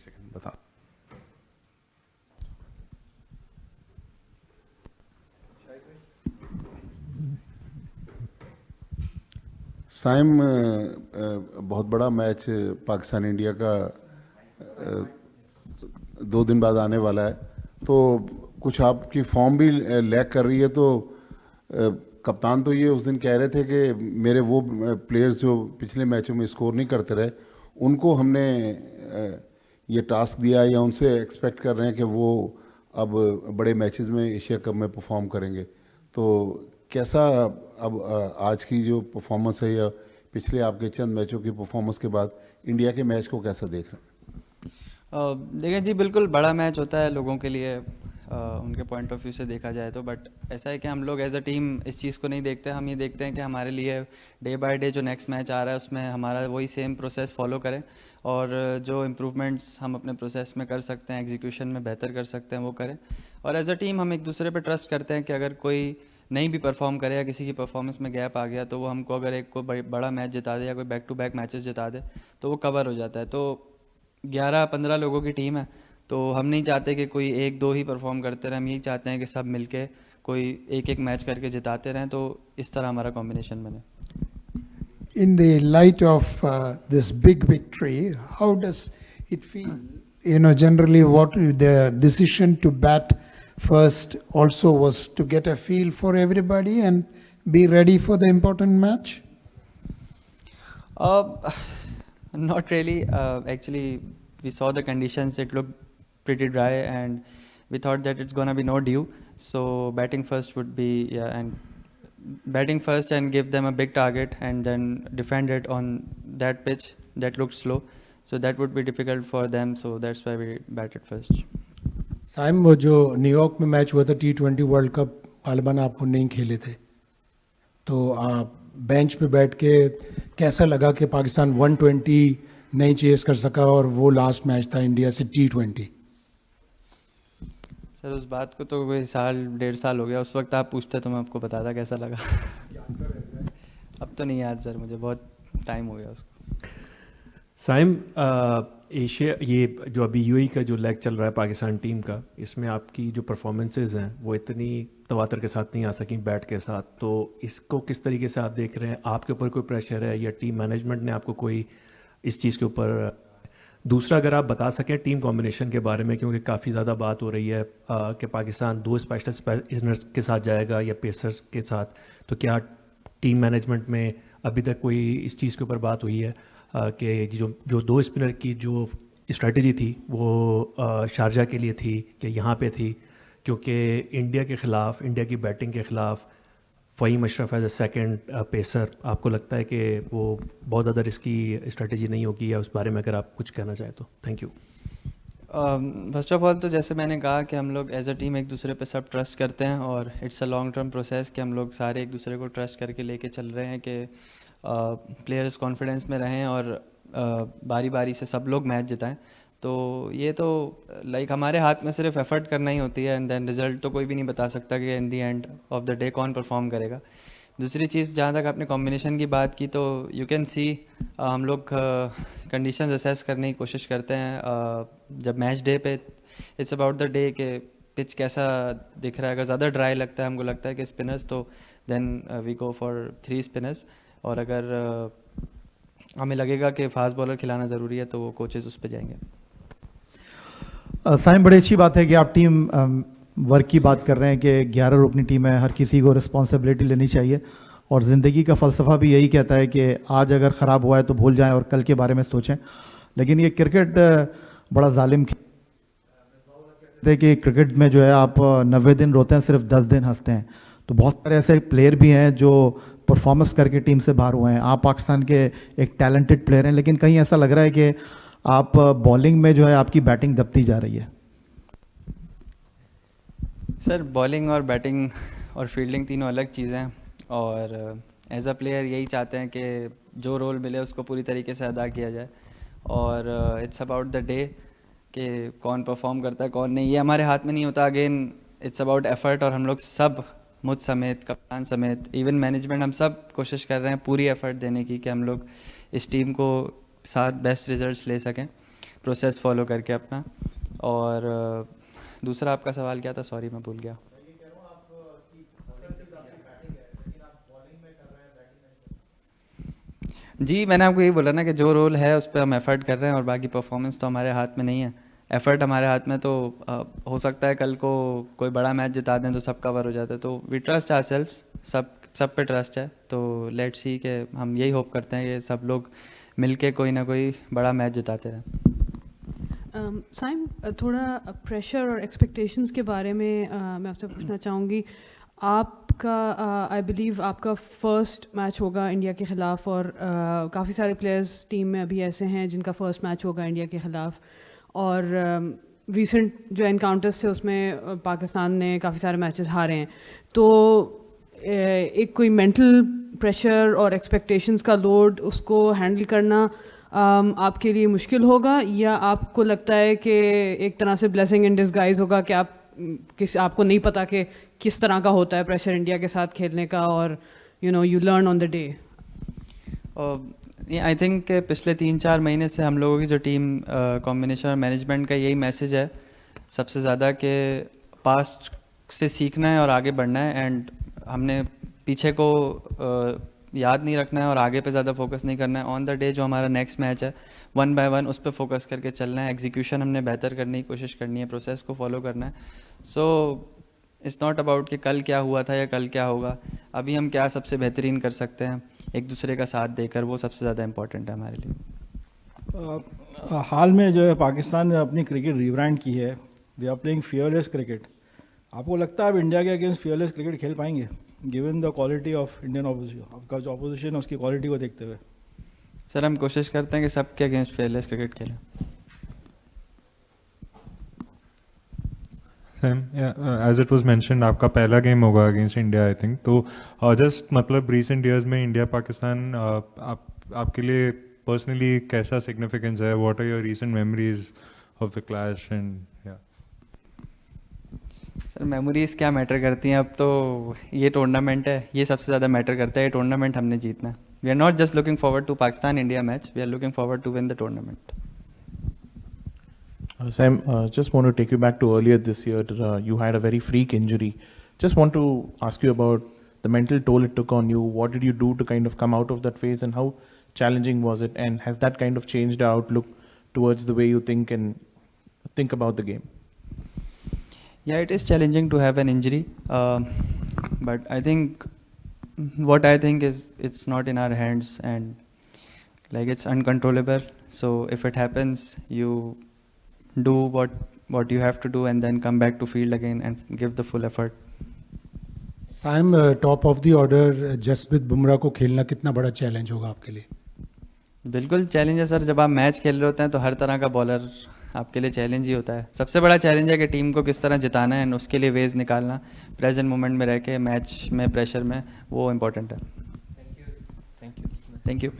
एक सेकंड बता। साइम, बहुत बड़ा मैच पाकिस्तान इंडिया का 2 दिन बाद आने वाला है, तो कुछ आपकी फॉर्म भी लैक कर रही है, तो कप्तान तो ये उस दिन कह रहे थे कि मेरे वो प्लेयर्स जो पिछले मैचों में स्कोर नहीं करते रहे, उनको हमने ये टास्क दिया या उनसे एक्सपेक्ट कर रहे हैं कि वो अब बड़े मैचेस में एशिया कप में परफॉर्म करेंगे। तो कैसा अब आज की जो परफॉर्मेंस है या पिछले आपके चंद मैचों की परफॉर्मेंस के बाद इंडिया के मैच को कैसा देख रहे हैं? देखिए जी, बिल्कुल बड़ा मैच होता है लोगों के लिए, उनके पॉइंट ऑफ व्यू से देखा जाए तो। बट ऐसा है कि हम लोग एज अ टीम इस चीज़ को नहीं देखते। हम ये देखते हैं कि हमारे लिए डे बाय डे जो नेक्स्ट मैच आ रहा है उसमें हमारा वही सेम प्रोसेस फॉलो करें, और जो इम्प्रूवमेंट्स हम अपने प्रोसेस में कर सकते हैं, एग्जीक्यूशन में बेहतर कर सकते हैं, वो करें। और एज अ टीम हम एक दूसरे पे ट्रस्ट करते हैं कि अगर कोई नहीं भी परफॉर्म करे या किसी की परफॉर्मेंस में गैप आ गया तो वो हमको अगर एक को बड़ा मैच जिता दे या कोई बैक टू बैक मैचेस जिता दे तो वो कवर हो जाता है। तो 11-15 लोगों की टीम है, तो हम नहीं चाहते कि कोई एक दो ही परफॉर्म करते रहे। हम यही चाहते हैं कि सब मिलके कोई एक एक मैच करके जिताते रहें, तो इस तरह हमारा कॉम्बिनेशन बने। In the light of this big victory, how does it feel? Generally, what the decision to bat first also was to get a feel for everybody and be ready for the important match? Not really. Actually, we saw the conditions. It looked pretty dry, and we thought that it's gonna be no dew. So batting first would be batting first and give them a big target, and then defend it on that pitch that looked slow. So that would be difficult for them. So that's why we batted first. Saim, वो जो New York में match हुआ था T20 world cup, गालिबन आपको नहीं खेले थे, तो आप बेंच पे बैठ के कैसा लगा कि पाकिस्तान 120 नहीं चेस कर सका और वो लास्ट मैच था इंडिया से T20? सर, उस बात को तो कोई 1.5 साल हो गया। उस वक्त आप पूछते तो मैं आपको बताता कैसा लगा। अब तो नहीं याद सर, मुझे बहुत टाइम हो गया उसको। साइम, एशिया ये जो अभी यूएई का जो लेग चल रहा है पाकिस्तान टीम का, इसमें आपकी जो परफॉर्मेंसेज हैं वो इतनी तवातर के साथ नहीं आ सकी बैट के साथ, तो इसको किस तरीके से आप देख रहे हैं? आपके ऊपर कोई प्रेशर है या टीम मैनेजमेंट ने आपको कोई इस चीज़ के ऊपर? दूसरा, अगर आप बता सकें टीम कॉम्बिनेशन के बारे में, क्योंकि काफ़ी ज़्यादा बात हो रही है कि पाकिस्तान 2 स्पेशल स्पिनर्स के साथ जाएगा या पेसर्स के साथ, तो क्या टीम मैनेजमेंट में अभी तक कोई इस चीज़ के ऊपर बात हुई है कि जो 2 स्पिनर की जो स्ट्रेटजी थी वो शारजा के लिए थी कि यहाँ पे थी? क्योंकि इंडिया के ख़िलाफ़, इंडिया की बैटिंग के ख़िलाफ़ Faheem Ashraf as a second pacer, आपको लगता है कि वो बहुत ज़्यादा रिस्की स्ट्रेटजी नहीं होगी, या उस बारे में अगर आप कुछ कहना चाहें तो? Thank you. First of all तो जैसे मैंने कहा कि हम लोग एज अ टीम एक दूसरे पे सब ट्रस्ट करते हैं, और it's a long term process कि हम लोग सारे एक दूसरे को ट्रस्ट करके लेके चल रहे हैं कि प्लेयर्स कॉन्फिडेंस में रहें और बारी बारी से सब लोग मैच जिताएं। तो ये तो लाइक हमारे हाथ में सिर्फ एफर्ट करना ही होती है, एंड देन रिजल्ट तो कोई भी नहीं बता सकता कि इन दी एंड ऑफ द डे कौन परफॉर्म करेगा। दूसरी चीज़, जहाँ तक आपने कॉम्बिनेशन की बात की, तो यू कैन सी हम लोग कंडीशंस असेस करने की कोशिश करते हैं जब मैच डे पे। इट्स अबाउट द डे के पिच कैसा दिख रहा है। अगर ज़्यादा ड्राई लगता है, हमको लगता है कि स्पिनर्स, तो then we go for 3 spinners. और अगर हमें लगेगा कि फास्ट बॉलर खिलाना ज़रूरी है तो वो कोचेज़ उस पर जाएंगे। साइम, बड़ी अच्छी बात है कि आप टीम वर्क की बात कर रहे हैं कि 11 रुकनी टीम है, हर किसी को रिस्पॉन्सिबिलिटी लेनी चाहिए, और ज़िंदगी का फ़लसफ़ा भी यही कहता है कि आज अगर ख़राब हुआ है तो भूल जाएं और कल के बारे में सोचें। लेकिन ये क्रिकेट बड़ा जालिम है कि क्रिकेट में जो है आप 90 दिन रोते हैं, सिर्फ 10 दिन हंसते हैं। तो बहुत सारे ऐसे प्लेयर भी हैं जो परफॉर्मेंस करके टीम से बाहर हुए हैं। आप पाकिस्तान के एक टैलेंटेड प्लेयर हैं, लेकिन कहीं ऐसा लग रहा है कि आप बॉलिंग में जो है आपकी बैटिंग दबती जा रही है। सर, बॉलिंग और बैटिंग और फील्डिंग तीनों अलग चीज़ें हैं, और एज अ प्लेयर यही चाहते हैं कि जो रोल मिले उसको पूरी तरीके से अदा किया जाए। और इट्स अबाउट द डे कि कौन परफॉर्म करता है कौन नहीं, ये हमारे हाथ में नहीं होता। अगेन इट्स अबाउट एफर्ट, और हम लोग सब, मुझ समेत, कप्तान समेत, इवन मैनेजमेंट, हम सब कोशिश कर रहे हैं पूरी एफर्ट देने की कि हम लोग इस टीम को साथ बेस्ट रिजल्ट्स ले सकें। प्रोसेस फॉलो करके अपना। और दूसरा आपका सवाल क्या था, सॉरी मैं भूल गया। जी मैंने आपको यही बोला ना कि जो रोल है उस पर हम एफ़र्ट कर रहे हैं और बाकी परफॉर्मेंस तो हमारे हाथ में नहीं है। एफ़र्ट हमारे हाथ में तो हो सकता है कल को कोई बड़ा मैच जिता दें तो सब कवर हो जाता है, तो वी ट्रस्ट आवरसेल्व्स, सब पे ट्रस्ट है। तो लेट्स सी कि हम यही होप करते हैं कि सब लोग मिलके कोई ना कोई बड़ा मैच जिताते रहें। साइम, थोड़ा प्रेशर और एक्सपेक्टेशंस के बारे में मैं आपसे पूछना चाहूँगी। आपका आई बिलीव आपका फर्स्ट मैच होगा इंडिया के ख़िलाफ़, और काफ़ी सारे प्लेयर्स टीम में अभी ऐसे हैं जिनका फर्स्ट मैच होगा इंडिया के ख़िलाफ़, और रीसेंट जो एनकाउंटर्स थे उसमें पाकिस्तान ने काफ़ी सारे मैचेस हारे हैं। तो एक कोई मेंटल प्रेशर और एक्सपेक्टेशंस का लोड, उसको हैंडल करना आपके लिए मुश्किल होगा, या आपको लगता है कि एक तरह से ब्लेसिंग इन डिसगाइज होगा कि आपको नहीं पता कि किस तरह का होता है प्रेशर इंडिया के साथ खेलने का, और you learn on the day? I think पिछले 3-4 महीने से हम लोगों की जो टीम कॉम्बिनेशन और मैनेजमेंट का यही मैसेज है सबसे ज़्यादा कि पास्ट से सीखना है और आगे बढ़ना है, एंड हमने पीछे को याद नहीं रखना है और आगे पे ज़्यादा फोकस नहीं करना है। ऑन द डे जो हमारा नेक्स्ट मैच है 1 by 1 उस पर फोकस करके चलना है, एग्जीक्यूशन हमने बेहतर करने की कोशिश करनी है, प्रोसेस को फॉलो करना है। सो इट्स नॉट अबाउट कि कल क्या हुआ था या कल क्या होगा, अभी हम क्या सबसे बेहतरीन कर सकते हैं एक दूसरे का साथ देकर, वो सबसे ज़्यादा इम्पोर्टेंट है हमारे लिए। हाल में जो है पाकिस्तान ने अपनी क्रिकेट रिब्रांड की है, they are playing fearless cricket. आपको लगता है आप इंडिया के अगेंस्ट फियरलेस क्रिकेट खेल पाएंगे given the quality of Indian opposition, आपका जो ऑपोजिशन है उसकी क्वालिटी को देखते हुए? सर हम कोशिश करते हैं कि सबके अगेंस्ट फियरलेस क्रिकेट खेलें। Sam, as it was mentioned, आपका पहला गेम होगा अगेंस्ट इंडिया आई थिंक, तो जस्ट मतलब रिसेंट ईयर्स में इंडिया पाकिस्तान आपके लिए पर्सनली कैसा सिग्निफिकेंस है? What are your recent memories of the clash? And sir memories क्या मैटर करती हैं, अब तो ये टूर्नामेंट है, ये सबसे ज़्यादा मैटर करता है। ये टूर्नामेंट हमने जीतना है। We are not just looking forward to Pakistan India match, we are looking forward to win the tournament. Sam, just want to take you back to earlier this year. You had a very freak injury. Just want to ask you about the mental toll it took on you. What did you do to kind of come out of that phase, and how challenging was it? And has that kind of changed the outlook towards the way you think and think about the game? Yeah, it is challenging to have an injury, but I think is it's not in our hands, and like it's uncontrollable. So if it happens, you do what you have to do and then come back to field again and give the full effort. Saim, top of the order Jasprit Bumrah को खेलना कितना बड़ा challenge होगा आपके लिए? बिल्कुल challenge है sir, जब आप मैच खेल रहे होते हैं तो हर तरह का बॉलर आपके लिए चैलेंज ही होता है। सबसे बड़ा चैलेंज है कि टीम को किस तरह जिताना है, एंड उसके लिए वेज निकालना, प्रेजेंट मोमेंट में रह के मैच में प्रेशर में, वो इम्पोर्टेंट है। Thank you.